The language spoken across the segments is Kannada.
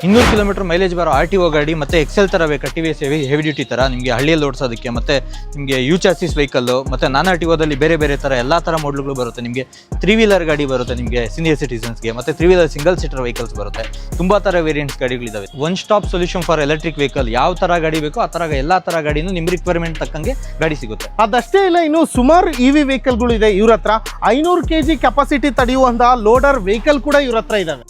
200 ಕಿಲೋಮೀಟರ್ ಮೈಲೇಜ್ ಬರೋ RTO ಗಾಡಿ ಮತ್ತೆ ಎಕ್ಸೆಲ್ ತರ ಬೇಕಾ TVS ಹೆವಿ ಡ್ಯೂಟಿ ತರ ನಿಮಗೆ ಹಳ್ಳಿಯಲ್ಲಿ ಓಡಿಸೋದಕ್ಕೆ ಮತ್ತೆ ನಿಮಗೆ ಯು ಚಾಸಿಸ್ ವೆಹಿಕಲ್ ಮತ್ತೆ ನಾನ್ RTOದಲ್ಲಿ ಬೇರೆ ಬೇರೆ ತರ ಎಲ್ಲಾ ತರ ಮಾಡಲ್ಗಳು ಬರುತ್ತೆ. ನಿಮಗೆ 3 ವೀಲರ್ ಗಾಡಿ ಬರುತ್ತೆ ನಿಮಗೆ ಸೀನಿಯರ್ ಸಿಟಿಸನ್ಸ್ಗೆ, ಮತ್ತೆ 3 ವೀಲರ್ ಸಿಂಗಲ್ ಸೀಟರ್ ವೆಹಿಕಲ್ಸ್ ಬರುತ್ತೆ. ತುಂಬಾ ತರ ವೇರಿಯಂಟ್ಸ್ ಗಾಡಿಗಳಿದಾವೆ. One stop solution for electric vehicle. ಯಾವ ತರ ಗಾಡಿ ಬೇಕೋ ಆ ತರ ಎಲ್ಲಾ ತರ ಗಾಡಿನೂ ನಿಮ್ಮ ರಿಕ್ವೈರ್ಮೆಂಟ್ ತಕ್ಕಂಗೆ ಗಾಡಿ ಸಿಗುತ್ತೆ. ಅದಷ್ಟೇ ಇಲ್ಲ, ಇನ್ನು ಸುಮಾರು EV ವೆಹಿಕಲ್ಗಳು ಇದೆ ಇವ್ರ ಹತ್ರ. 500 kg ಕೆಪಾಸಿಟಿ ತಡೆಯುವಂತಹ ಲೋಡರ್ ವೆಹಿಕಲ್ ಕೂಡ ಇವ್ರ ಹತ್ರ ಇದಾವೆ.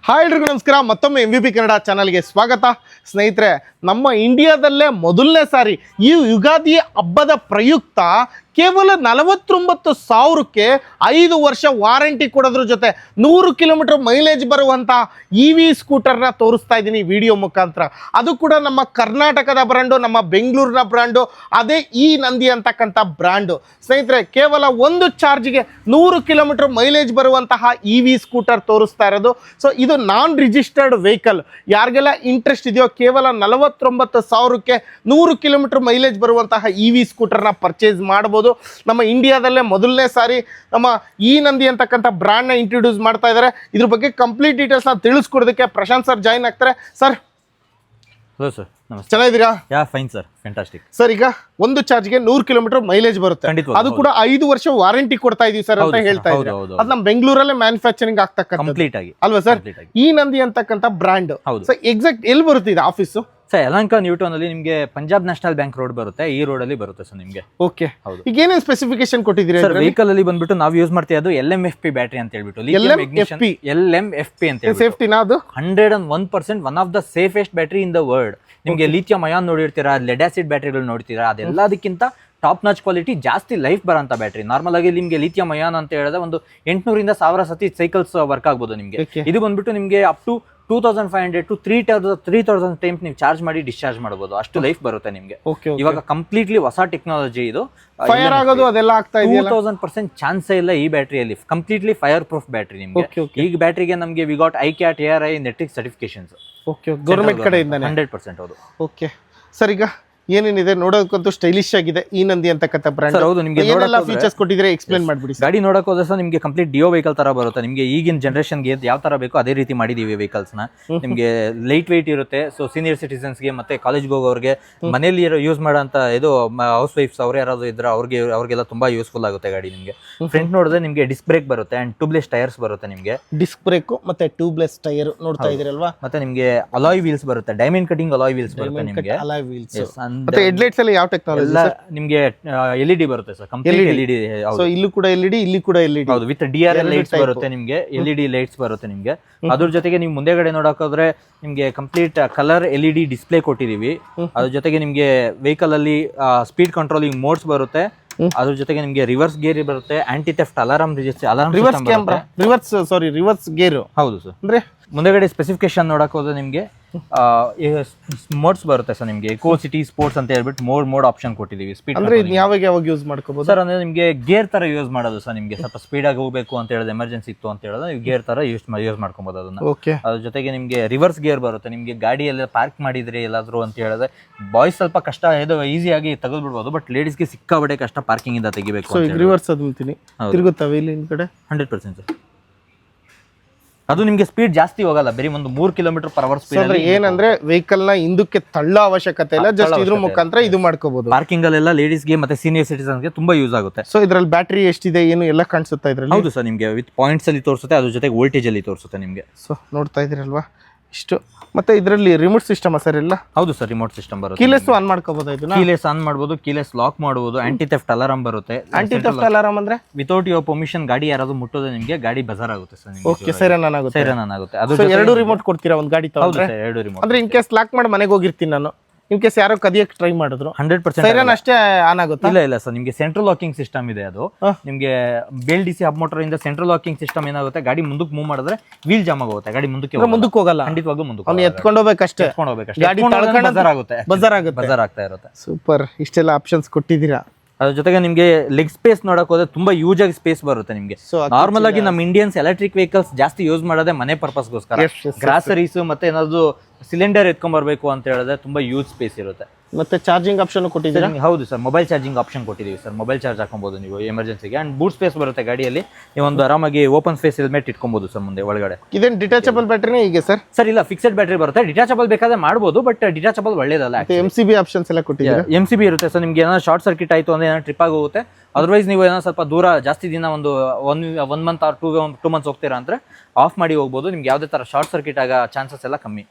ಹಾಯ್ ಎಲ್ರಿಗೂ ನಮಸ್ಕಾರ, ಮತ್ತೊಮ್ಮೆ MVP ಕನ್ನಡ ಚಾನಲ್ಗೆ ಸ್ವಾಗತ. ಸ್ನೇಹಿತರೆ, ನಮ್ಮ ಇಂಡಿಯಾದಲ್ಲೇ ಮೊದಲನೇ ಸಾರಿ ಈ ಯುಗಾದಿ ಹಬ್ಬದ ಪ್ರಯುಕ್ತ ಕೇವಲ 49,000ಕ್ಕೆ 5 ವರ್ಷ ವಾರಂಟಿ ಕೊಡೋದ್ರ ಜೊತೆ 100 ಕಿಲೋಮೀಟರ್ ಮೈಲೇಜ್ ಬರುವಂಥ EV ಸ್ಕೂಟರ್ನ ತೋರಿಸ್ತಾ ಇದ್ದೀನಿ ವಿಡಿಯೋ ಮುಖಾಂತರ. ಅದು ಕೂಡ ನಮ್ಮ ಕರ್ನಾಟಕದ ಬ್ರ್ಯಾಂಡು, ನಮ್ಮ ಬೆಂಗಳೂರಿನ ಬ್ರ್ಯಾಂಡು, ಅದೇ ಈ ನಂದಿ ಅಂತಕ್ಕಂಥ ಬ್ರ್ಯಾಂಡು. ಸ್ನೇಹಿತರೆ, ಕೇವಲ ಒಂದು ಚಾರ್ಜ್ಗೆ 100 ಕಿಲೋಮೀಟರ್ ಮೈಲೇಜ್ ಬರುವಂತಹ EV ಸ್ಕೂಟರ್ ತೋರಿಸ್ತಾ ಇರೋದು. ಸೊ ಇದು ನಾನ್ ರಿಜಿಸ್ಟರ್ಡ್ ವೆಹಿಕಲ್. ಯಾರಿಗೆಲ್ಲ ಇಂಟ್ರೆಸ್ಟ್ ಇದೆಯೋ ಕೇವಲ 49,000ಕ್ಕೆ 100 ಕಿಲೋಮೀಟರ್ ಮೈಲೇಜ್ ಬರುವಂತಹ EV ಸ್ಕೂಟರ್ನ ಪರ್ಚೇಸ್ ಮಾಡ್ಬೋದು. ನಮ್ಮ ಇಂಡಿಯಾದಲ್ಲೇ ಮೊದಲನೇ ಸಾರಿ ನಮ್ಮ ಈ ನಂದಿ ಅಂತಕ್ಕಂಥ ಬ್ರ್ಯಾಂಡ್ನ ಇಂಟ್ರೊಡ್ಯೂಸ್ ಮಾಡ್ತಾ ಇದ್ದಾರೆ. ಇದ್ರ ಬಗ್ಗೆ ಕಂಪ್ಲೀಟ್ ಡೀಟೇಲ್ಸ್ನ ತಿಳಿಸ್ಕೊಡೋದಕ್ಕೆ ಪ್ರಶಾಂತ್ ಸರ್ ಜಾಯಿನ್ ಆಗ್ತಾರೆ. ಸರ್, ಹಲೋ ಸರ್, ನಮಸ್ತೆ. ಚೆನ್ನಾಗಿದ್ದೀರಾ? ಯಾ ಫೈನ್ ಸರ್, ಫ್ಯಾಂಟಾಸ್ಟಿಕ್. ಸರ್, ಈಗ ಒಂದು ಚಾರ್ಜ್ಗೆ 100 ಕಿಲೋಮೀಟರ್ ಮೈಲೇಜ್ ಬರುತ್ತೆ. ಅದು ಕೂಡ 5 ವರ್ಷ ವಾರಂಟಿ ಕೊಡ್ತಾ ಇದೀವಿ ಸರ್ ಅಂತ ಹೇಳ್ತಾ ಇದ್ದಾರೆ. ಅದು ನಮ್ಮ ಬೆಂಗಳೂರಲ್ಲೇ ಮ್ಯಾನುಫ್ಯಾಕ್ಚರಿಂಗ್ ಆಗ್ತಕ್ಕಂಥ ಕಂಪ್ಲೀಟ್ ಆಗಿ ಅಲ್ವಾ ಸರ್? ಈ ನಂದಿ ಅಂತಕ್ಕಂಥ ಬ್ರ್ಯಾಂಡ್ ಎಕ್ಸಾಕ್ಟ್ ಎಲ್ಲಿ ಬರುತ್ತೆ ಇದು ಆಫೀಸು? ಸರ್, ಯಲಹಂಕ ನ್ಯೂಟನ್ ಅಲ್ಲಿ ನಿಮಗೆ ಪಂಜಾಬ್ ನ್ಯಾಷನಲ್ ಬ್ಯಾಂಕ್ ರೋಡ್ ಬರುತ್ತೆ. ಈ ರೋಡ್ ಅಲ್ಲಿ ಬರುತ್ತೆ ಸರ್ ನಿಮಗೆ. ಓಕೆ, ಈಗ ಏನೇನು ಸ್ಪೆಸಿಫಿಕೇಶನ್ ಕೊಟ್ಟಿದ್ದೀರಿ ಸರ್? ವೆಹಿಕಲ್ ಅಲ್ಲಿ ಬಂದ್ಬಿಟ್ಟು ನಾವು ಯೂಸ್ ಮಾಡ್ತೀವಿ LMFP ಬ್ಯಾಟರಿ ಅಂತ ಹೇಳ್ಬಿಟ್ಟು. LMFP ಅಂತ ಹೇಳಿ ಸೇಫ್ಟಿನಾ ಅದು? 101% one of the safest battery in the world. ನಿಮಗೆ ಲಿಥಿಯಂ ಅಯಾನ್ ನೋಡಿರ್ತೀರಾ, ಲೆಡ್ ಆಸಿಡ್ ಬ್ಯಾಟರಿಗಳು ನೋಡ್ತೀರಾ, ಅದೆಲ್ಲದಕ್ಕಿಂತ ಟಾಪ್ ನಾಚ್ ಕ್ವಾಲಿಟಿ, ಜಾಸ್ತಿ ಲೈಫ್ ಬರೋಂಥ ಬ್ಯಾಟ್ರಿ. ನಾರ್ಮಲ್ ಆಗಿ ನಿಮಗೆ ಲಿಥಿಯಂ ಅಯಾನ್ ಅಂತ ಹೇಳಿದ್ರೆ ಒಂದು 800ರಿಂದ 1000 ಸತಿ ಸೈಕಲ್ಸ್ ವರ್ಕ್ ಆಗ್ಬೋದು ನಿಮಗೆ. ಇದು ಬಂದ್ಬಿಟ್ಟು ನಿಮಗೆ ಅಪ್ ಟು 2500 to 3000 ಟೈಮ್ಸ್ ನೀವು ಚಾರ್ಜ್ ಮಾಡಿ ಡಿಸ್ಚಾರ್ಜ್ ಮಾಡಬಹುದು. ಅಷ್ಟು ಲೈಫ್ ಬರುತ್ತೆ ನಿಮಗೆ. ಇವಾಗ ಕಂಪ್ಲೀಟ್ಲಿ ಹೊಸ ಟೆಕ್ನಾಲಜಿ ಇದು. ಫೈರ್ ಆಗೋದು ಅದೆಲ್ಲ ಆಗ್ತಾ ಇದೆ. 2000% ಚಾನ್ಸೇ ಇಲ್ಲ ಈ ಬ್ಯಾಟ್ರಿಯಲ್ಲಿ. ಕಂಪ್ಲೀಟ್ಲಿ ಫೈರ್ ಪ್ರೂಫ್ ಬ್ಯಾಟ್ರಿ ನಿಮಗೆ. ಈ ಬ್ಯಾಟ್ರಿಗೆ ನಮಗೆ ವಿ ಗಾಟ್ ICAT ARI ನೆಟ್ರಿಕ್ ಸರ್ಟಿಫಿಕೇಶನ್ಸ್. ಗವರ್ನಮೆಂಟ್ ಕಡೆಯಿಂದ 100% ಹೌದು. ಓಕೆ ಸರ್, ಈಗ ಏನೇನಿದೆ ನೋಡೋದಕ್ಕಂತೂ ಸ್ಟೈಲಿಶ್ ಆಗಿದೆ ಈ ನಂದಿ ಅಂತಕ್ಕಂಥ ಬ್ರ್ಯಾಂಡ್. ಹೌದು, ನಿಮಗೆ ಏನೆಲ್ಲ ಫೀಚರ್ಸ್ ಕೊಟ್ಟಿದ್ರೆ ಎಕ್ಸ್ಪ್ಲೇನ್ ಮಾಡ್ಬಿಡಿ. ಗಾಡಿ ನೋಡಕ್ ಹೋದ್ರೆ ಸರ್ ನಿಮಗೆ ಕಂಪ್ಲೀಟ್ ಡಿಯೋ ವೆಹಿಕಲ್ ತರ ಬರುತ್ತೆ. ನಿಮಗೆ ಈಗಿನ ಜನರೇಷನ್ಗೆ ಯಾವ ತರ ಬೇಕೋ ಅದೇ ರೀತಿ ಮಾಡಿದೀವಿ ವೆಹಿಕಲ್ಸ್ ನ. ನಿಮಗೆ ಲೈಟ್ ವೆಯ್ಟ್ ಇರುತ್ತೆ. ಸೊ ಸೀನಿಯರ್ ಸಿಟಿಸನ್ಸ್ಗೆ ಮತ್ತೆ ಕಾಲೇಜ್ಗೆ ಹೋಗೋರಿಗೆ, ಮನೇಲಿ ಯೂಸ್ ಮಾಡೋಂಥ ಇದು ಹೌಸ್ ವೈಫ್ಸ್ ಅವ್ರು ಯಾರಾದ್ರು ಇದ್ರೆ ಅವ್ರಿಗೆಲ್ಲ ತುಂಬಾ ಯೂಸ್ಫುಲ್ ಆಗುತ್ತೆ ಗಾಡಿ. ನಿಮಗೆ ಫ್ರಂಟ್ ನೋಡಿದ್ರೆ ನಿಮಗೆ ಡಿಸ್ಕ್ ಬ್ರೇಕ್ ಬರುತ್ತೆ ಅಂಡ್ ಟ್ಯೂಬ್ಲೆಸ್ ಟೈರ್ಸ್ ಬರುತ್ತೆ ನಿಮಗೆ. ಡಿಸ್ಕ್ ಬ್ರೇಕ್ ಮತ್ತೆ ಟ್ಯೂಬ್ಲೆಸ್ ಟೈರ್ ನೋಡ್ತಾ ಇದೀರಲ್ವಾ? ಮತ್ತೆ ನಿಮಗೆ ಅಲಾಯ್ ವೀಲ್ಸ್ ಬರುತ್ತೆ, ಡೈಮಂಡ್ ಕಟಿಂಗ್ ಅಲಾಯ್ ವೀಲ್ಸ್ ಬರುತ್ತೆ ನಿಮಗೆ. ಅಲಾಯ್ ವೀಲ್ಸ್ ಮತ್ತೆ ಹೆಡ್ಲೈಟ್ಸ್ ಅಲ್ಲಿ ಯಾವ ಟೆಕ್ನಾಲಜಿ? ನಿಮಗೆ LED ಬರುತ್ತೆ ಸರ್, ಕಂಪ್ಲೀಟ್ LED. ಸೊ ಇಲ್ಲೂ ಕೂಡ LED, ಇಲ್ಲಿ ಕೂಡ LED. ಹೌದು, ವಿತ್ DRL ಲೈಟ್ಸ್ ಬರುತ್ತೆ ನಿಮಗೆ. LED ಲೈಟ್ಸ್ ಬರುತ್ತೆ ನಿಮಗೆ. ಅದ್ರ ಜೊತೆಗೆ ನೀವು ಮುಂದೆಗಡೆ ನೋಡೋಕೋದ್ರೆ ನಿಮಗೆ ಕಂಪ್ಲೀಟ್ ಕಲರ್ LED ಡಿಸ್ಪ್ಲೇ ಕೊಟ್ಟಿದೀವಿ. ಅದ್ರ ಜೊತೆಗೆ ನಿಮಗೆ ವೆಹಿಕಲ್ ಅಲ್ಲಿ ಸ್ಪೀಡ್ ಕಂಟ್ರೋಲಿಂಗ್ ಮೋಡ್ಸ್ ಬರುತ್ತೆ. ಅದ್ರ ಜೊತೆಗೆ ನಿಮಗೆ ರಿವರ್ಸ್ ಗೇರ್ ಬರುತ್ತೆ, anti theft alarm reverse gear. ಹೌದು ಸರ್. ಅಂದ್ರೆ ಮುಂದೆಗಡೆ ಸ್ಪೆಸಿಫಿಕೇಶನ್ ನೋಡಕ್ ಹೋದ್ರೆ ನಿಮಗೆ ಮೋಡ್ಸ್ ಬರುತ್ತೆ ಸರ್ ನಿಮಗೆ. ಎಕೋ ಸಿಟಿ ಸ್ಪೋರ್ಟ್ಸ್ ಅಂತ ಹೇಳ್ಬಿಟ್ಟು ಮೋಡ್ ಆಪ್ಷನ್ ಕೊಟ್ಟಿದ್ದೀವಿ. ಸ್ಪೀಡ್ ಅಂದ್ರೆ ಯಾವಾಗ ಯೂಸ್ ಮಾಡ್ಕೋಬಹುದು ಸರ್? ಅಂದ್ರೆ ನಿಮಗೆ ಗೇರ್ ತರ ಯೂಸ್ ಮಾಡೋದು ಸರ್. ನಿಮಗೆ ಸ್ವಲ್ಪ ಸ್ಪೀಡ್ ಆಗಿ ಹೋಗಬೇಕು ಅಂತ ಹೇಳಿದ್ರೆ, ಎಮರ್ಜೆನ್ಸಿ ಇತ್ತು ಅಂತ ಹೇಳಿದ್ರೆ ನೀವು ಗೇರ್ ತರ ಯೂಸ್ ಮಾಡ್ಕೊಬಹುದು ಅದನ್ನ. ಅದ್ರ ಜೊತೆಗೆ ನಿಮಗೆ ರಿವರ್ಸ್ ಗೇರ್ ಬರುತ್ತೆ. ನಿಮಗೆ ಗಾಡಿ ಎಲ್ಲ ಪಾರ್ಕ್ ಮಾಡಿದ್ರೆ ಎಲ್ಲಾದ್ರೂ ಅಂತ ಹೇಳಿದ್ರೆ ಬಾಯ್ಸ್ ಸ್ವಲ್ಪ ಕಷ್ಟ, ಇದು ಈಸಿಯಾಗಿ ತೆಗೆದ್ಬಿಡ್ಬೋದು. ಬಟ್ ಲೇಡೀಸ್ಗೆ ಸಿಕ್ಕಾಬಡೆ ಕಷ್ಟ ಪಾರ್ಕಿಂಗ್ ಇಂದ ತೆಗಿಬೇಕು. ರಿವರ್ಸ್ ಅದು ತಿರುಗುತ್ತವೆ ಇಲ್ಲಿ ಕಡೆ 100% ಸರ್. ಅದು ನಿಮಗೆ ಸ್ಪೀಡ್ ಜಾಸ್ತಿ ಹೋಗಲ್ಲ, ಬರೀ ಒಂದು 3 km/h ಸ್ಪೀಡ್. ಏನಂದ್ರೆ ವೆಹಿಕಲ್ ನ ಹಿಂದಕ್ಕೆ ತಳ್ಳೋ ಅವಶ್ಯಕತೆ ಇಲ್ಲ, ಜಸ್ಟ್ ಇದ್ರ ಮುಖಾಂತರ ಇದು ಮಾಡ್ಕೋಬಹುದು. ಪಾರ್ಕಿಂಗ್ ಅಲ್ಲೆಲ್ಲ ಲೇಡೀಸ್ಗೆ ಮತ್ತೆ ಸೀನಿಯರ್ ಸಿಟಿಸನ್ಸ್ಗೆ ತುಂಬಾ ಯೂಸ್ ಆಗುತ್ತೆ. ಸೊ ಇದ್ರಲ್ಲಿ ಬ್ಯಾಟ್ರಿ ಎಷ್ಟಿದೆ ಏನು ಎಲ್ಲ ಕಾಣಿಸುತ್ತಾ ಇದ್ರಲ್ಲಿ? ಹೌದು ಸರ್, ನಿಮಗೆ ವಿತ್ ಪಾಯಿಂಟ್ಸ್ ಅಲ್ಲಿ ತೋರಿಸುತ್ತೆ, ಅದ್ರ ಜೊತೆಗೆ ವೋಲ್ಟೇಜ್ ಅಲ್ಲಿ ತೋರಿಸುತ್ತೆ ನಿಮಗೆ. ಸೊ ನೋಡ್ತಾ ಇದೀರಲ್ವಾ ಇಷ್ಟು. ಮತ್ತೆ ಇದರಲ್ಲಿ ರಿಮೋಟ್ ಸಿಸ್ಟಮ್ ಸರ್ ಎಲ್ಲ? ಹೌದು ಸರ್, ರಿಮೋಟ್ ಸಿಸ್ಟಮ್ ಬರುತ್ತೆ. ಕೀಲೆಸ್ ಆನ್ ಮಾಡ್ಕೋಬಹುದು. ಇದನ್ನ ಕೀಲೆಸ್ ಆನ್ ಮಾಡಬಹುದು, ಕೀಲೆಸ್ ಲಾಕ್ ಮಾಡಬಹುದು. ಆಂಟಿ ಥೆಫ್ಟ್ ಅಲಾರಂ ಬರುತ್ತೆ. ಆಂಟಿ ಥೆಫ್ಟ್ ಅಲಾರಂ ಅಂದ್ರೆ ವಿತೌಟ್ ಯುವರ್ ಪರ್ಮಿಷನ್ ಗಾಡಿ ಯಾರಾದ್ರೂ ಮುಟ್ಟೋದು ನಿಮಗೆ ಗಾಡಿ ಬಜಾರ್ ಆಗುತ್ತೆ ಸರ್. ಓಕೆ, ಸೈರನ್ ಆಗುತ್ತೆ. ಅದು 2 ರಿಮೋಟ್ ಕೊಡ್ತೀರಾ ಒಂದು ಗಾಡಿ ತಗೊಂಡ್ರೆ? ಹೌದು ಸರ್, 2 ರಿಮೋಟ್. ಅಂದ್ರೆ ಇನ್ ಕೇಸ್ ಲಾಕ್ ಮಾಡಿ ಮನೆಗೆ ಹೋಗಿರ್ತೀನಿ ನಾನು, ಇನ್ ಕೇಸ್ ಯಾರೋ ಕದಿಯಕ್ಕೆ ಟ್ರೈ ಮಾಡಿದ್ರು 100% ಸೈರನ್ ಅಷ್ಟೇ ಆನ್ ಆಗುತ್ತಾ? ಇಲ್ಲ ಸರ್, ನಿಮಗೆ ಸೆಂಟ್ರಲ್ ಲಾಕಿಂಗ್ ಸಿಸ್ಟಮ್ ಇದೆ. ಅದು ನಿಮಗೆ BL D C hub motor ಇಂದ ಸೆಂಟ್ರಲ್ ಲಾಕಿಂಗ್ ಸಿಸ್ಟಮ್ ಏನಾಗುತ್ತೆ, ಗಾಡಿ ಮುಂದಕ್ಕೆ ಮೂವ್ ಮಾಡಿದ್ರೆ ವೀಲ್ ಜಾಮ್ ಆಗುತ್ತೆ, ಗಾಡಿ ಮುಂದಕ್ಕೆ ಹೋಗಲ್ಲ. ಖಂಡಿತವಾಗ್ಲೂ ಮುಂದಕ್ಕೆ ಅವ್ನು ಎತ್ಕೊಂಡು ಹೋಗ್ಬೇಕಷ್ಟೇ. ಗಾಡಿ ಬಜಾರ್ ಆಗ್ತಾ ಇರುತ್ತೆ. ಸೂಪರ್, ಇಷ್ಟೆಲ್ಲ ಆಪ್ಷನ್ಸ್ ಕೊಟ್ಟಿದ್ದೀರಾ. ಅದ್ರ ಜೊತೆಗೆ ನಿಮಗೆ ಲೆಗ್ ಸ್ಪೇಸ್ ನೋಡಕ್ ಹೋದ್ರೆ ತುಂಬಾ ಯೂಸ್ ಆಗಿ ಸ್ಪೇಸ್ ಬರುತ್ತೆ ನಿಮಗೆ. ನಾರ್ಮಲ್ ಆಗಿ ನಮ್ಮ ಇಂಡಿಯನ್ಸ್ ಎಲೆಕ್ಟ್ರಿಕ್ ವೆಹಿಕಲ್ಸ್ ಜಾಸ್ತಿ ಯೂಸ್ ಮಾಡೋದೇ ಮನೆ ಪರ್ಪಸ್ಗೋಸ್ಕರ. ಗ್ರಾಸರೀಸ್ ಮತ್ತೆ ಏನಾದ್ರು ಸಿಲಿಂಡರ್ ಎತ್ಕೊಂಡ್ ಬರ್ಬೇಕು ಅಂತ ಹೇಳಿದ್ರೆ ತುಂಬಾ ಯೂಸ್ ಸ್ಪೇಸ್ ಇರುತ್ತೆ. ಮತ್ತೆ ಚಾರ್ಜಿಂಗ್ ಆಪ್ಷನ್ ಕೊಟ್ಟಿದ್ದೀರಾ? ಹೌದು ಸರ್, ಮೊಬೈಲ್ ಚಾರ್ಜಿಂಗ್ ಆಪ್ಷನ್ ಕೊಟ್ಟಿದ್ದೀವಿ ಸರ್. ಮೊಬೈಲ್ ಚಾರ್ಜ್ ಹಾಕೊಬಹುದು ನೀವು ಎಮರ್ಜೆನ್ಸಿಗೆ. ಅಂಡ್ ಬೂಟ್ ಸ್ಪೇಸ್ ಬರುತ್ತೆ ಗಾಡಿಯಲ್ಲಿ. ನೀವು ಒಂದು ಆರಾಮಾಗಿ ಓಪನ್ ಸ್ಪೇಸ್ ಹೆಲ್ಮೆಟ್ ಇಟ್ಕೊಬಹುದು ಸರ್ ಮುಂದೆ ಒಳಗಡೆ. ಇದೇನು ಡಿಟ್ಯಾಚಬಲ್ ಬ್ಯಾಟ್ರಿನೇ ಹೀಗೆ ಸರ್? ಸರ್ ಇಲ್ಲ, ಫಿಕ್ಸೆಡ್ ಬ್ಯಾಟ್ರಿ ಬರುತ್ತೆ. ಡಿಟ್ಯಾಚಬಲ್ ಬೇಕಾದ್ರೆ ಮಾಡ್ಬೋದು, ಬಟ್ ಡಿಟ್ಯಾಚಬಲ್ ಒಳ್ಳೇದಲ್ಲ. MCB ಆಪ್ಷನ್ಸ್ ಎಲ್ಲ ಕೊಟ್ಟಿದ್ದೀರಾ? MCB ಇರುತ್ತೆ ಸರ್. ನಿಮ್ಗೆ ಏನಾದ್ರು ಶಾರ್ಟ್ ಸರ್ಕ್ಯೂಟ್ ಆಯ್ತು ಅಂದ್ರೆ ಏನೋ ಟ್ರಿಪ್ ಆಗೋಗುತ್ತೆ. ಅದರ್ವೈಸ್ ನೀವು ಏನೋ ಸ್ವಲ್ಪ ದೂರ ಜಾಸ್ತಿ ದಿನ ಒಂದು one month R two months ಹೋಗ್ತೀರಾ ಅಂದ್ರೆ ಆಫ್ ಮಾಡಿ ಹೋಗ್ಬೋದು. ನಿಮ್ಗೆ ಯಾವುದೇ ತರ ಶಾರ್ಟ್ ಸರ್ಕ್ಯೂಟ್ ಆಗೋ ಚಾನ್ಸಸ್ ಎಲ್ಲ ಕಮ್ಮಿ.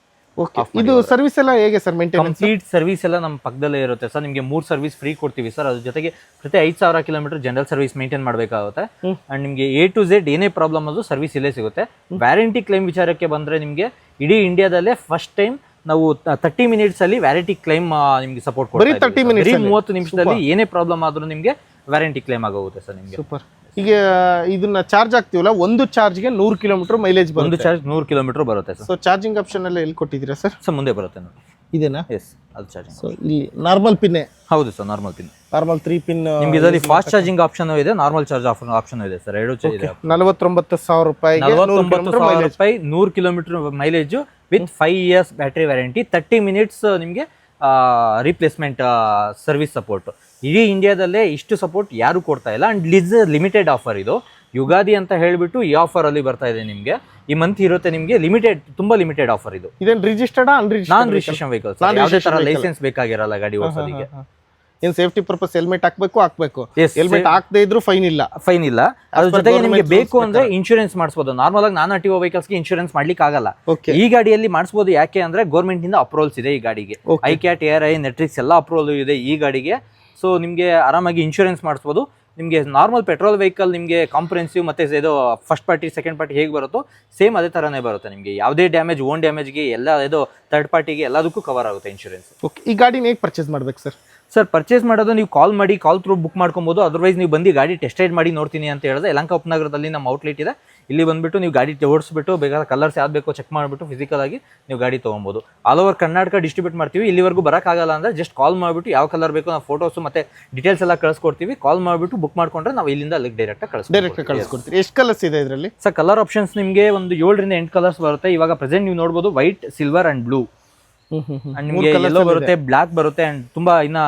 ಇದು ಸರ್ವಿಸ್ ಎಲ್ಲ ಹೇಗೆ ಸರ್? ಮೇಂಟೆನೆನ್ಸ್ ಕಂಪ್ಲೀಟ್ ಸರ್ವಿಸ್ ಎಲ್ಲ ನಮ್ಮ ಪಕ್ಕದಲ್ಲೇ ಇರುತ್ತೆ ಸರ್. ನಿಮಗೆ 3 ಸರ್ವಿಸ್ ಫ್ರೀ ಕೊಡ್ತೀವಿ ಸರ್. ಅದ್ರ ಜೊತೆಗೆ ಪ್ರತಿ 5,000 ಕಿಲೋಮೀಟರ್ ಜನರಲ್ ಸರ್ವಿಸ್ ಮೇಂಟೈನ್ ಮಾಡಬೇಕಾಗುತ್ತೆ. ಅಂಡ್ ನಿಮಗೆ A to Z ಏನೇ ಪ್ರಾಬ್ಲಮ್ ಅದು ಸರ್ವಿಸ್ ಇಲ್ಲೇ ಸಿಗುತ್ತೆ. ವ್ಯಾರಂಟಿ ಕ್ಲೈಮ್ ವಿಚಾರಕ್ಕೆ ಬಂದ್ರೆ ನಿಮಗೆ ಇಡೀ ಇಂಡಿಯಾದಲ್ಲೇ ಫಸ್ಟ್ ಟೈಮ್ ನಾವು 30 ಮಿನಿಟ್ಸ್ ಅಲ್ಲಿ ವ್ಯಾರಂಟಿ ಕ್ಲೈಮ್ ನಿಮಗೆ ಸಪೋರ್ಟ್ ಕೊಡ್ತೀವಿ. 30 ನಿಮಿಷದಲ್ಲಿ ಏನೇ ಪ್ರಾಬ್ಲಮ್ ಆದ್ರೂ ನಿಮಗೆ ವ್ಯಾರಂಟಿ ಕ್ಲೈಮ್ ಆಗೋಗುತ್ತೆ ಸರ್ ನಿಮಗೆ. ಸೂಪರ್. ಈಗ ಇದನ್ನ ಚಾರ್ಜ್ ಆಗ್ತೀವಲ್ಲ, ಒಂದು ಚಾರ್ಜ್ಗೆ 100 ಕಿಲೋಮೀಟರ್ ಮೈಲೇಜ್ ಬರುತ್ತೆ. ಒಂದು ಚಾರ್ಜ್ 100 ಕಿಲೋಮೀಟರ್ ಬರುತ್ತೆ ಸರ್. ಸೊ ಚಾರ್ಜಿಂಗ್ ಆಪ್ಷನ್ ಎಲ್ಲ ಎಲ್ಲಿ ಕೊಟ್ಟಿದ್ದೀರಾ ಸರ್? ಸರ್ ಮುಂದೆ ಬರುತ್ತೆ ನೋಡಿ. ಇದೇನಾ? ಎಸ್, ಅದು ಚಾರ್ಜಿಂಗ್. ಸೊ ಇಲ್ಲಿ ನಾರ್ಮಲ್ ಪಿನ್? ಹೌದು sir, normal pin. Normal 3 pin. ನಿಮಗೆ ಇದರಲ್ಲಿ ಫಾಸ್ಟ್ ಚಾರ್ಜಿಂಗ್ ಆಪ್ಷನ್ ಇದೆ, ನಾರ್ಮಲ್ ಚಾರ್ಜ್ ಆಪ್ಷನ್ ಇದೆ ಸರ್. ಎರಡು ಇದೆ. 49,000 ರೂಪಾಯಿಗೆ 49,000 ರೂಪಾಯಿ 100 kilometre mileage with 5 years battery warranty, 30 minutes ನಿಮಗೆ ರಿಪ್ಲೇಸ್ಮೆಂಟ್ ಸರ್ವಿಸ್ ಸಪೋರ್ಟ್. ಇಡೀ ಇಂಡಿಯಾದಲ್ಲೇ ಇಷ್ಟು ಸಪೋರ್ಟ್ ಯಾರು ಕೊಡ್ತಾ ಇಲ್ಲ. ಅಂಡ್ ಲಿಮಿಟೆಡ್ ಆಫರ್ ಇದು. ಯುಗಾದಿ ಅಂತ ಹೇಳ್ಬಿಟ್ಟು ಈ ಆಫರ್ ಅಲ್ಲಿ ಬರ್ತಾ ಇದೆ ನಿಮಗೆ. ಈ ಮಂತ್ ಇರುತ್ತೆ ನಿಮಗೆ ಲಿಮಿಟೆಡ್, ತುಂಬಾ ಲಿಮಿಟೆಡ್ ಆಫರ್ ಇದು. ಇದೇನು ರಿಜಿಸ್ಟರ್ಡ್ ನಾನ್ ರಿಜಿಸ್ಟ್ರೇಷನ್ ವೆಹಿಕಲ್ಸ್, ಯಾವುದೇ ತರ ಲೈಸೆನ್ಸ್ ಬೇಕಾಗಿರಲ್ಲ ಗಾಡಿ ಓಡಿಸೋದಕ್ಕೆ. ಏನ್ ಸೇಫ್ಟಿ ಪರ್ಪಸ್ ಹೆಲ್ಮೆಟ್ ಹಾಕ್ಬೇಕು. ಹೆಲ್ಮೆಟ್ ಹಾಕದೇ ಇದ್ರು ಫೈನ್ ಇಲ್ಲ. ಅದ್ರ ಜೊತೆಗೆ ನಿಮಗೆ ಬೇಕು ಅಂದ್ರೆ ಇನ್ಶೂರೆನ್ಸ್ ಮಾಡಿಸಬಹುದು. ನಾರ್ಮಲ್ ಆಗಿ ನಾನ್ ಆರ್ಟಿಒ ವೆಹಿಕಲ್ಸ್ ಗೆ ಇನ್ಶೂರೆನ್ಸ್ ಮಾಡ್ಲಿಕ್ಕೆ ಆಗಲ್ಲ. ಈ ಗಾಡಿಯಲ್ಲಿ ಮಾಡಿಸಬಹುದು. ಯಾಕೆ ಅಂದ್ರೆ ಗೌರ್ಮೆಂಟ್ ಇಂದ ಅಪ್ರೂವಲ್ಸ್ ಇದೆ ಈ ಗಾಡಿಗೆ. ಐಕ್ಯಾಟ್, ARI, ನೆಟ್ರಿಕ್ಸ್ ಎಲ್ಲ ಅಪ್ರೂವಲ್ ಇದೆ ಈ ಗಾಡಿಗೆ. ಸೊ ನಿಮಗೆ ಆರಾಮಾಗಿ ಇನ್ಶೂರೆನ್ಸ್ ಮಾಡಿಸಬಹುದು. ನಿಮಗೆ ನಾರ್ಮಲ್ ಪೆಟ್ರೋಲ್ ವೆಹಿಕಲ್ ನಿಮಗೆ ಕಾಂಪ್ರೆನ್ಸಿವ್ ಮತ್ತೆ ಇದು ಫಸ್ಟ್ ಪಾರ್ಟಿ ಸೆಕೆಂಡ್ ಪಾರ್ಟಿ ಹೇಗೆ ಬರುತ್ತೋ ಸೇಮ್ ಅದೇ ತರನೇ ಬರುತ್ತೆ. ನಿಮಗೆ ಯಾವುದೇ ಡ್ಯಾಮೇಜ್, ಓನ್ ಡ್ಯಾಮೇಜ್ಗೆ ಎಲ್ಲ ಇದು ಥರ್ಡ್ ಪಾರ್ಟಿಗೆ ಎಲ್ಲದಕ್ಕೂ ಕವರ್ ಆಗುತ್ತೆ ಇನ್ಶೂರೆನ್ಸ್. ಓಕೆ, ಈ ಗಾಡಿನ ಹೇಗೆ ಪರ್ಚೇಸ್ ಮಾಡ್ಬೇಕು ಸರ್? ಸರ್ ಪರ್ಚೇಸ್ ಮಾಡೋದು ನೀವು ಕಾಲ್ ಮಾಡಿ, ಕಾಲ್ ಥ್ರೂ ಬುಕ್ ಮಾಡ್ಕೊಬೋದು. ಅದರ್ವೈಸ್ ನೀವು ಬಂದು ಗಾಡಿ ಟೆಸ್ಟ್ ರೈಡ್ ಮಾಡಿ ನೋಡ್ತೀನಿ ಅಂತ ಹೇಳಿದ್ರೆ ಯಲಹಂಕ ಉಪನಗರದಲ್ಲಿ ನಮ್ಮ ಔಟ್ಲೆಟ್ ಇದೆ. ಇಲ್ಲಿ ಬಂದ್ಬಿಟ್ಟು ನೀವು ಗಾಡಿ ಓಡಿಸ್ಬಿಟ್ಟು ಬೇಕಾದ ಕಲರ್ಸ್ ಯಾವ್ದು ಬೇಕೋ ಚೆಕ್ ಮಾಡಿಬಿಟ್ಟು ಫಿಸಿಕಲ್ ಆಗಿ ನೀವು ಗಾಡಿ ತೊಗೊಬೋದು. ಆಲ್ ಓವರ್ ಕರ್ನಾಟಕ ಡಿಸ್ಟ್ರಿಬ್ಯೂಟ್ ಮಾಡ್ತೀವಿ. ಇಲ್ಲಿವರೆಗೂ ಬರೋಕ್ಕಾಗಲ್ಲ ಅಂದರೆ ಜಸ್ಟ್ ಕಾಲ್ ಮಾಡಿಬಿಟ್ಟು ಯಾವ ಕಲರ್ ಬೇಕೋ ನಾವು ಫೋಟೋಸು ಮತ್ತು ಡೀಟೇಲ್ಸ್ ಎಲ್ಲ ಕಳಿಸ್ಕೊಡ್ತೀವಿ. ಕಾಲ್ ಮಾಡಿಬಿಟ್ಟು ಬುಕ್ ಮಾಡ್ಕೊಂಡ್ರೆ ನಾವು ಇಲ್ಲಿಂದ ಅಲ್ಲಿಗೆ ಡೈರೆಕ್ಟ್ ಕಳಿಸ್ಕೊಡ್ತೀವಿ. ಎಷ್ಟು ಕಲರ್ಸ್ ಇದೆ ಇದರಲ್ಲಿ ಸರ್? ಕಲರ್ ಆಪ್ಷನ್ಸ್ ನಿಮಗೆ ಒಂದು 7 ರಿಂದ 8 ಕಲರ್ಸ್ ಬರುತ್ತೆ. ಇವಾಗ ಪ್ರೆಸೆಂಟ್ ನೀವು ನೋಡ್ಬೋದು white, silver and blue. And ನಿಮಗೆ ಯೆಲ್ಲೋ ಬರುತ್ತೆ, ಬ್ಲಾಕ್ ಬರುತ್ತೆ, ಅಂಡ್ ತುಂಬಾ ಇನ್ನ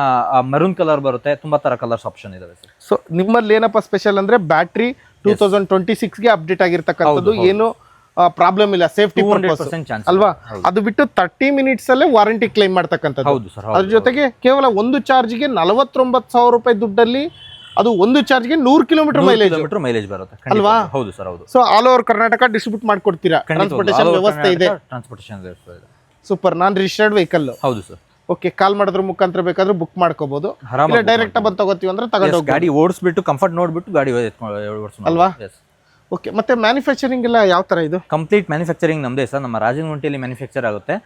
ಮರೂನ್ ಕಲರ್ ಬರುತ್ತೆ. ತುಂಬಾ ತರ ಕಲರ್ಸ್ ಆಪ್ಷನ್ ಇದಾವೆ ಸರ್. ಸೊ ನಿಮ್ಮಲ್ಲಿ ಏನಪ್ಪ ಸ್ಪೆಷಲ್ ಅಂದ್ರೆ ಬ್ಯಾಟ್ರಿ 2026 ಗೆ ಅಪ್ಡೇಟ್ ಆಗಿರ್ತಕ್ಕಂಥದ್ದು, ಏನು ಪ್ರಾಬ್ಲಮ್ ಇಲ್ಲ, ಸೇಫ್ಟಿ ಅಲ್ವಾ? ಅದು ಬಿಟ್ಟು 30 ಮಿನಿಟ್ಸ್ ಅಲ್ಲೇ ವಾರಂಟಿ ಕ್ಲೈಮ್ ಮಾಡ್ತಕ್ಕಂಥದ್ದು. ಹೌದು ಸರ್. ಅದ್ರ ಜೊತೆಗೆ ಕೇವಲ ಒಂದು ಚಾರ್ಜ್ಗೆ 49,000 ರೂಪಾಯಿ ದುಡ್ಡಲ್ಲಿ ಅದು ಒಂದು ಚಾರ್ಜ್ಗೆ 100 ಕಿಲೋಮೀಟರ್ ಮೈಲೇಜ್ ಬರುತ್ತೆ ಅಲ್ವಾ? ಹೌದು ಸರ್, ಹೌದು. So all over Karnataka distribute ಮಾಡ್ಕೊಡ್ತೀರಾ? ಟ್ರಾನ್ಸ್ಪೋರ್ಟೇಷನ್ ವ್ಯವಸ್ಥೆ ಇದೆ. ಸೂಪರ್. Non registered vehicle. ಹೌದು ಸರ್. ಓಕೆ, ಕಾಲ್ ಮಾಡೋದ್ರ ಮುಖಾಂತರ ಬೇಕಾದ್ರೆ ಬುಕ್ ಮಾಡ್ಕೋಬಹುದು. ಡೈರೆಕ್ಟ್ ಬಂದು ತಗೋತೀವಿ ಅಂದ್ರೆ ತಗೊಂಡು ಗಾಡಿ ಓಡಿಸ್ಬಿಟ್ಟು ಕಂಫರ್ಟ್ ನೋಡ್ಬಿಟ್ಟು ಗಾಡಿ ಅಲ್ವಾ? ಓಕೆ, ಮತ್ತೆ ಮ್ಯಾನುಫ್ಯಾಕ್ಚರಿಂಗ್ ಎಲ್ಲ ಯಾವ ತರ ಇದು? ಕಂಪ್ಲೀಟ್ ಮ್ಯಾನುಫ್ಯಾಕ್ಚರಿಂಗ್ ನಮ್ದೇ ಸರ್. ನಮ್ಮ ರಾಜನಗುಂಟೆಯಲ್ಲಿ ಮ್ಯಾನುಫ್ಯಾಕ್ಚರ್ ಆಗುತ್ತೆ.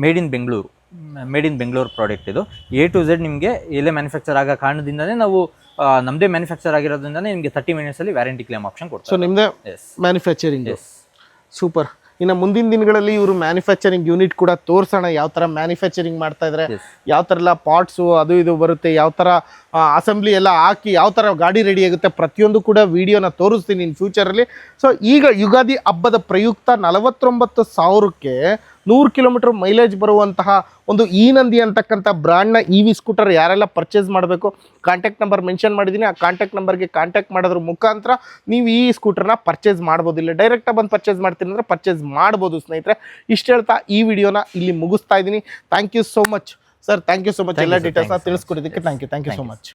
ಮೇಡ್ ಇನ್ ಬೆಂಗಳೂರು ಪ್ರಾಡಕ್ಟ್ ಇದು. A to Z ನಿಮಗೆ ಇಲ್ಲೇ ಮ್ಯಾನುಫ್ಯಾಕ್ಚರ್ ಆಗೋ ಕಾರಣದಿಂದನೇ ನಾವು ನಮ್ದೇ ಮ್ಯಾನುಫ್ಯಾಕ್ಚರ್ ಆಗಿರೋದ್ರಿಂದನೇ ನಿಮಗೆ 30 ಮಿನಿಟ್ಸ್ ಅಲ್ಲಿ ವ್ಯಾರಂಟಿ ಕ್ಲೇಮ್ ಆಪ್ಷನ್ ಕೊಡ್ತೀವಿ. ಸೊ ನಿಮ್ದೇ ಮ್ಯಾನುಫ್ಯಾಕ್ಚರಿಂಗ್. ಸೂಪರ್. ಇನ್ನು ಮುಂದಿನ ದಿನಗಳಲ್ಲಿ ಇವರು ಮ್ಯಾನುಫ್ಯಾಕ್ಚರಿಂಗ್ ಯೂನಿಟ್ ಕೂಡ ತೋರ್ಸೋಣ, ಯಾವ ತರ ಮ್ಯಾನುಫ್ಯಾಕ್ಚರಿಂಗ್ ಮಾಡ್ತಾ ಇದ್ರೆ, ಯಾವ ತರ ಎಲ್ಲ ಪಾರ್ಟ್ಸು ಅದು ಇದು ಬರುತ್ತೆ, ಯಾವ ತರ ಅಸೆಂಬ್ಲಿ ಎಲ್ಲ ಹಾಕಿ ಯಾವ ತರ ಗಾಡಿ ರೆಡಿ ಆಗುತ್ತೆ, ಪ್ರತಿಯೊಂದು ಕೂಡ ವಿಡಿಯೋನ ತೋರಿಸ್ತೀನಿ ಇನ್ ಫ್ಯೂಚರಲ್ಲಿ. ಸೊ ಈಗ ಯುಗಾದಿ ಹಬ್ಬದ ಪ್ರಯುಕ್ತ 49,000ಕ್ಕೆ 100 ಕಿಲೋಮೀಟರ್ ಮೈಲೇಜ್ ಬರುವಂತಹ ಒಂದು ಈ ನಂದಿ ಅಂತಕ್ಕಂಥ ಬ್ರ್ಯಾಂಡ್ನ EV ಸ್ಕೂಟರ್ ಯಾರೆಲ್ಲ ಪರ್ಚೇಸ್ ಮಾಡಬೇಕು, ಕಾಂಟ್ಯಾಕ್ಟ್ ನಂಬರ್ ಮೆನ್ಷನ್ ಮಾಡಿದ್ದೀನಿ. ಆ ಕಾಂಟ್ಯಾಕ್ಟ್ ನಂಬರ್ಗೆ ಕಾಂಟ್ಯಾಕ್ಟ್ ಮಾಡೋದ್ರ ಮುಖಾಂತರ ನೀವು ಈ ಸ್ಕೂಟರ್ನ ಪರ್ಚೇಸ್ ಮಾಡ್ಬೋದು. ಇಲ್ಲ ಡೈರೆಕ್ಟಾಗಿ ಬಂದು ಪರ್ಚೇಸ್ ಮಾಡ್ತೀನಿ ಅಂದರೆ ಪರ್ಚೇಸ್ ಮಾಡ್ಬೋದು ಸ್ನೇಹಿತರೆ. ಇಷ್ಟು ಹೇಳ್ತಾ ಈ ವಿಡಿಯೋನ ಇಲ್ಲಿ ಮುಗಿಸ್ತಾ ಇದ್ದೀನಿ. Thank you so much sir. Thank you so much. ಎಲ್ಲ ಡೀಟೇಲ್ಸ್ನ ತಿಳಿಸ್ಕೊಡೋದಕ್ಕೆ ಥ್ಯಾಂಕ್ ಯು ಸೊ ಮಚ್.